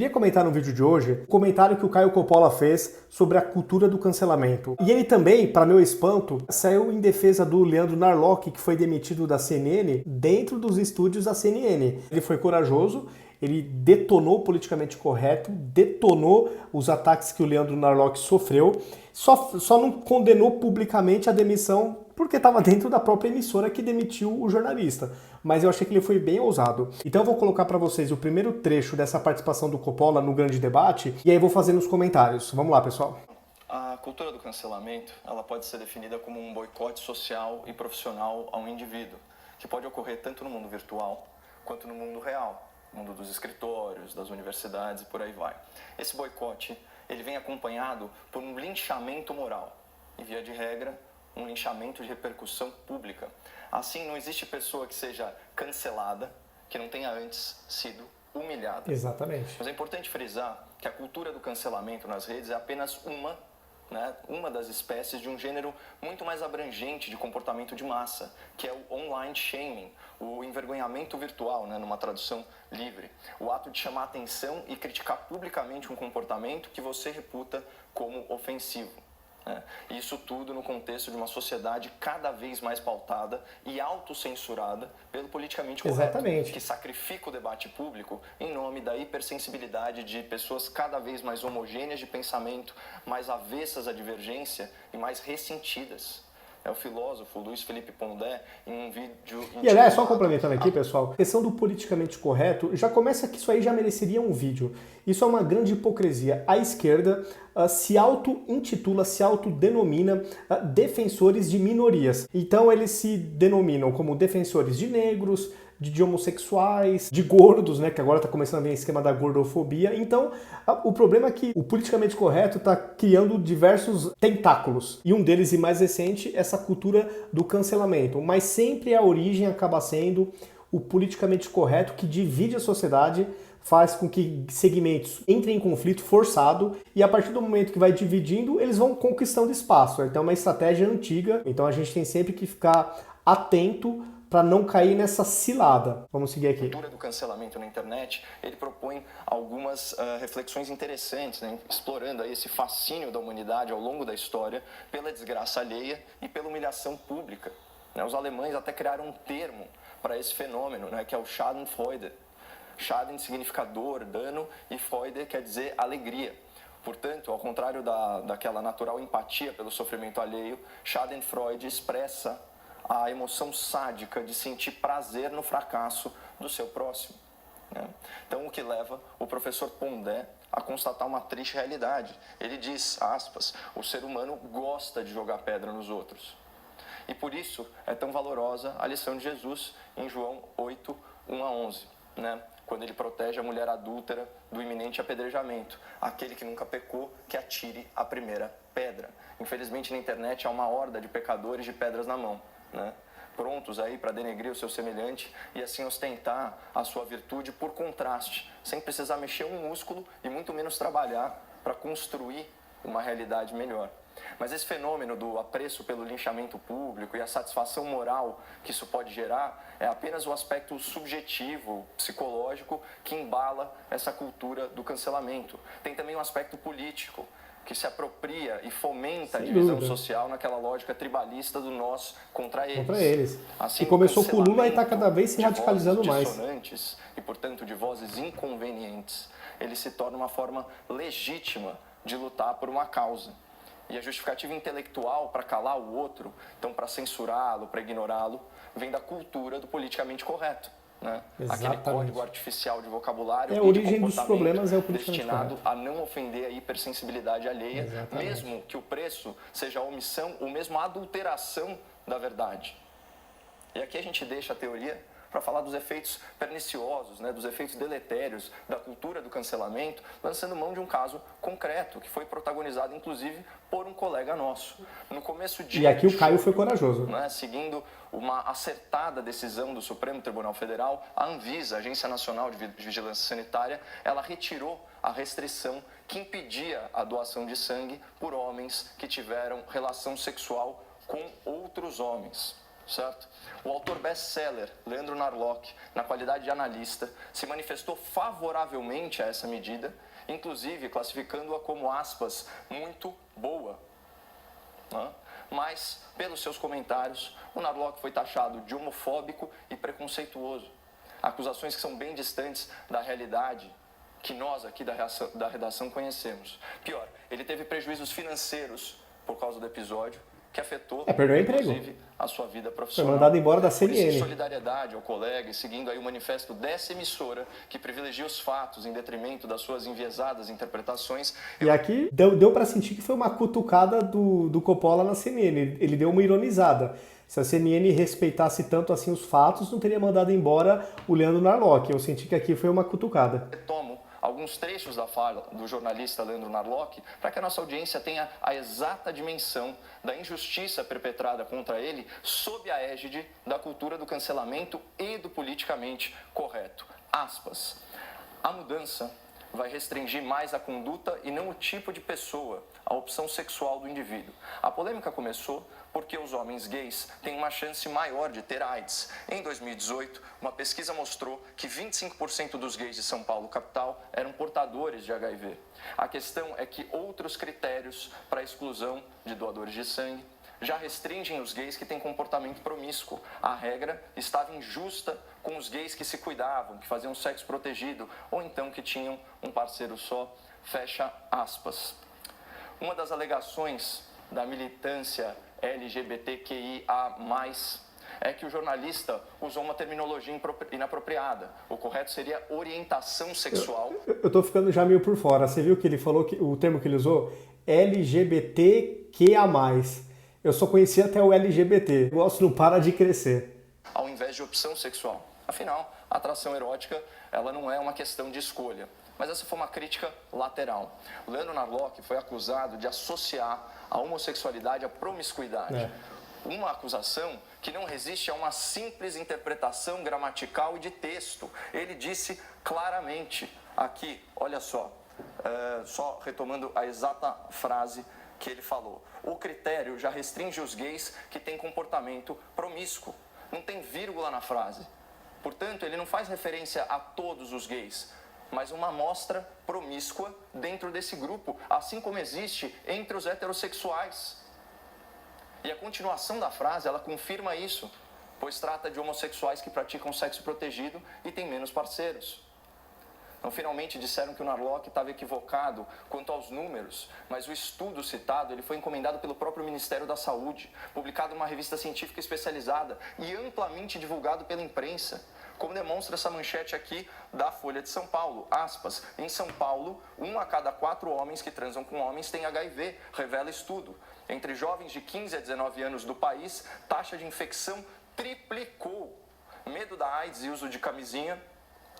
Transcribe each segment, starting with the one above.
Queria comentar no vídeo de hoje o comentário que o Caio Coppola fez sobre a cultura do cancelamento. E ele também, para meu espanto, saiu em defesa do Leandro Narlock, que foi demitido da CNN, dentro dos estúdios da CNN. Ele foi corajoso, ele detonou o politicamente correto, detonou os ataques que o Leandro Narlock sofreu, só não condenou publicamente a demissão porque estava dentro da própria emissora que demitiu o jornalista. Mas eu achei que ele foi bem ousado. Então eu vou colocar para vocês o primeiro trecho dessa participação do Coppola no grande debate e aí vou fazer nos comentários. Vamos lá, pessoal. A cultura do cancelamento, ela pode ser definida como um boicote social e profissional a um indivíduo, que pode ocorrer tanto no mundo virtual quanto no mundo real, no mundo dos escritórios, das universidades e por aí vai. Esse boicote, ele vem acompanhado por um linchamento moral e, via de regra, um linchamento de repercussão pública. Assim, não existe pessoa que seja cancelada que não tenha antes sido humilhada. Exatamente. Mas é importante frisar que a cultura do cancelamento nas redes é apenas uma das espécies de um gênero muito mais abrangente de comportamento de massa, que é o online shaming, o envergonhamento virtual, numa tradução livre. O ato de chamar atenção e criticar publicamente um comportamento que você reputa como ofensivo. Isso tudo no contexto de uma sociedade cada vez mais pautada e autocensurada pelo politicamente correto. Exatamente. Que sacrifica o debate público em nome da hipersensibilidade de pessoas cada vez mais homogêneas de pensamento, mais avessas à divergência e mais ressentidas. É o filósofo Luiz Felipe Pondé, em um vídeo... E aliás, só complementando aqui, pessoal, a questão do politicamente correto, já começa que isso aí já mereceria um vídeo. Isso é uma grande hipocrisia. A esquerda se auto-intitula, se autodenomina defensores de minorias. Então eles se denominam como defensores de negros, de homossexuais, de gordos, que agora está começando a vir o esquema da gordofobia. Então, o problema é que o politicamente correto está criando diversos tentáculos. E um deles, e mais recente, essa cultura do cancelamento. Mas sempre a origem acaba sendo o politicamente correto que divide a sociedade, faz com que segmentos entrem em conflito forçado e a partir do momento que vai dividindo, eles vão conquistando espaço. Então é uma estratégia antiga, então a gente tem sempre que ficar atento para não cair nessa cilada. Vamos seguir aqui. A cultura do cancelamento na internet, ele propõe algumas reflexões interessantes, explorando aí esse fascínio da humanidade ao longo da história pela desgraça alheia e pela humilhação pública. Os alemães até criaram um termo para esse fenômeno, que é o Schadenfreude. Schaden significa dor, dano, e Freude quer dizer alegria. Portanto, ao contrário daquela natural empatia pelo sofrimento alheio, Schadenfreude expressa a emoção sádica de sentir prazer no fracasso do seu próximo. Então, o que leva o professor Pondé a constatar uma triste realidade. Ele diz, aspas, o ser humano gosta de jogar pedra nos outros. E por isso é tão valorosa a lição de Jesus em João 8, 1 a 11, quando ele protege a mulher adúltera do iminente apedrejamento. Aquele que nunca pecou, que atire a primeira pedra. Infelizmente, na internet há uma horda de pecadores de pedras na mão, prontos aí para denegrir o seu semelhante e assim ostentar a sua virtude por contraste, sem precisar mexer um músculo e muito menos trabalhar para construir uma realidade melhor. Mas esse fenômeno do apreço pelo linchamento público e a satisfação moral que isso pode gerar é apenas o aspecto subjetivo, psicológico, que embala essa cultura do cancelamento. Tem também um aspecto político, que se apropria e fomenta a divisão social naquela lógica tribalista do nós contra eles. Assim, e começou com o Lula e está cada vez se radicalizando mais. Dissonantes e, portanto, de vozes inconvenientes, ele se torna uma forma legítima de lutar por uma causa. E a justificativa intelectual para calar o outro, então para censurá-lo, para ignorá-lo, vem da cultura do politicamente correto. Aquele código artificial de vocabulário a origem dos problemas é o destinado a não ofender a hipersensibilidade alheia, mesmo que o preço seja a omissão ou mesmo a adulteração da verdade. E aqui a gente deixa a teoria para falar dos efeitos perniciosos, dos efeitos deletérios da cultura do cancelamento, lançando mão de um caso concreto, que foi protagonizado, inclusive, por um colega nosso. No começo de E aqui o Caio foi corajoso. Seguindo uma acertada decisão do Supremo Tribunal Federal, a Anvisa, Agência Nacional de Vigilância Sanitária, ela retirou a restrição que impedia a doação de sangue por homens que tiveram relação sexual com outros homens. certo? O autor best-seller, Leandro Narlock, na qualidade de analista, se manifestou favoravelmente a essa medida, inclusive classificando-a como, aspas, muito boa. Mas, pelos seus comentários, o Narlock foi taxado de homofóbico e preconceituoso. Acusações que são bem distantes da realidade que nós aqui da redação conhecemos. Pior, ele teve prejuízos financeiros por causa do episódio, que afetou, perdeu o emprego, inclusive, a sua vida profissional. Foi mandado embora da CNN. Por isso, em CNN. solidariedade ao colega e seguindo aí o manifesto dessa emissora, que privilegia os fatos em detrimento das suas enviesadas interpretações... E aqui deu para sentir que foi uma cutucada do Coppola na CNN. Ele deu uma ironizada. Se a CNN respeitasse tanto assim os fatos, não teria mandado embora o Leandro Narlock. Eu senti que aqui foi uma cutucada. Tomo alguns trechos da fala do jornalista Leandro Narlock para que a nossa audiência tenha a exata dimensão da injustiça perpetrada contra ele sob a égide da cultura do cancelamento e do politicamente correto. Aspas. A mudança vai restringir mais a conduta e não o tipo de pessoa, a opção sexual do indivíduo. A polêmica começou porque os homens gays têm uma chance maior de ter AIDS. Em 2018, uma pesquisa mostrou que 25% dos gays de São Paulo, capital, eram portadores de HIV. A questão é que outros critérios para a exclusão de doadores de sangue já restringem os gays que têm comportamento promíscuo. A regra estava injusta com os gays que se cuidavam, que faziam sexo protegido, ou então que tinham um parceiro só. Fecha aspas. Uma das alegações da militância LGBTQIA+, é que o jornalista usou uma terminologia inapropriada. O correto seria orientação sexual. Eu tô ficando já meio por fora. Você viu que ele falou, o termo que ele usou? LGBTQIA+. Eu só conhecia até o LGBT. O negócio não para de crescer. Ao invés de opção sexual. Afinal, a atração erótica ela não é uma questão de escolha. Mas essa foi uma crítica lateral. O Leandro Narlock foi acusado de associar a homossexualidade à promiscuidade. Uma acusação que não resiste a uma simples interpretação gramatical e de texto. Ele disse claramente aqui, olha só, só retomando a exata frase que ele falou. O critério já restringe os gays que têm comportamento promíscuo. Não tem vírgula na frase. Portanto, ele não faz referência a todos os gays, mas uma amostra promíscua dentro desse grupo, assim como existe entre os heterossexuais. E a continuação da frase, ela confirma isso, pois trata de homossexuais que praticam sexo protegido e têm menos parceiros. Então, finalmente disseram que o Narlock estava equivocado quanto aos números, mas o estudo citado ele foi encomendado pelo próprio Ministério da Saúde, publicado numa revista científica especializada e amplamente divulgado pela imprensa, como demonstra essa manchete aqui da Folha de São Paulo. Aspas, em São Paulo, 1 a cada 4 homens que transam com homens tem HIV, revela estudo. Entre jovens de 15 a 19 anos do país, taxa de infecção triplicou. Medo da AIDS e uso de camisinha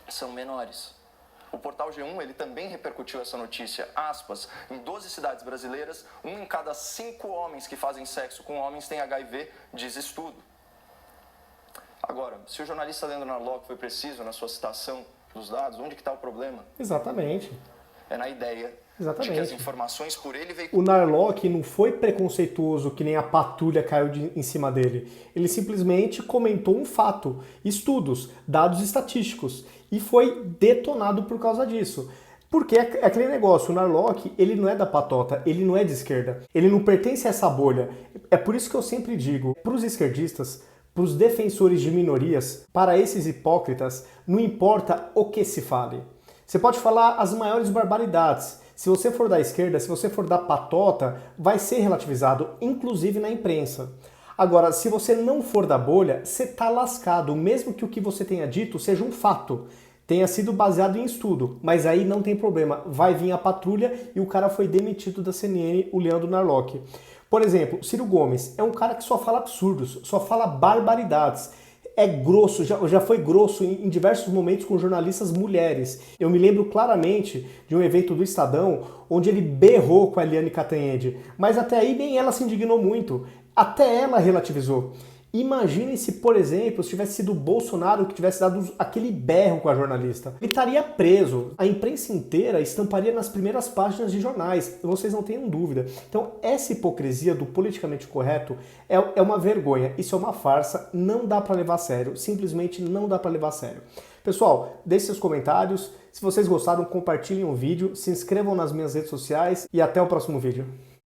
são menores. O portal G1 ele também repercutiu essa notícia. Aspas, em 12 cidades brasileiras, 1 em cada 5 homens que fazem sexo com homens tem HIV, diz estudo. Agora, se o jornalista Leandro Narlock foi preciso na sua citação dos dados, onde que está o problema? Exatamente. É na ideia Exatamente. de que as informações por ele veio... O Narlock não foi preconceituoso que nem a patrulha caiu em cima dele. Ele simplesmente comentou um fato, estudos, dados estatísticos, e foi detonado por causa disso. Porque é aquele negócio, o Narlock, ele não é da patota, ele não é de esquerda, ele não pertence a essa bolha. É por isso que eu sempre digo, para os esquerdistas, para os defensores de minorias, para esses hipócritas, não importa o que se fale. Você pode falar as maiores barbaridades. Se você for da esquerda, se você for da patota, vai ser relativizado, inclusive na imprensa. Agora, se você não for da bolha, você tá lascado, mesmo que o que você tenha dito seja um fato, tenha sido baseado em estudo, mas aí não tem problema, vai vir a patrulha e o cara foi demitido da CNN, o Leandro Narlock. Por exemplo, Ciro Gomes é um cara que só fala absurdos, só fala barbaridades. É grosso, já foi grosso em diversos momentos com jornalistas mulheres. Eu me lembro claramente de um evento do Estadão onde ele berrou com a Eliane Cantanhede, mas até aí nem ela se indignou muito, até ela relativizou. Imaginem se, por exemplo, se tivesse sido o Bolsonaro que tivesse dado aquele berro com a jornalista. Ele estaria preso. A imprensa inteira estamparia nas primeiras páginas de jornais. Vocês não tenham dúvida. Então, essa hipocrisia do politicamente correto é uma vergonha. Isso é uma farsa. Não dá para levar a sério. Simplesmente não dá para levar a sério. Pessoal, deixe seus comentários. Se vocês gostaram, compartilhem o vídeo. Se inscrevam nas minhas redes sociais. E até o próximo vídeo.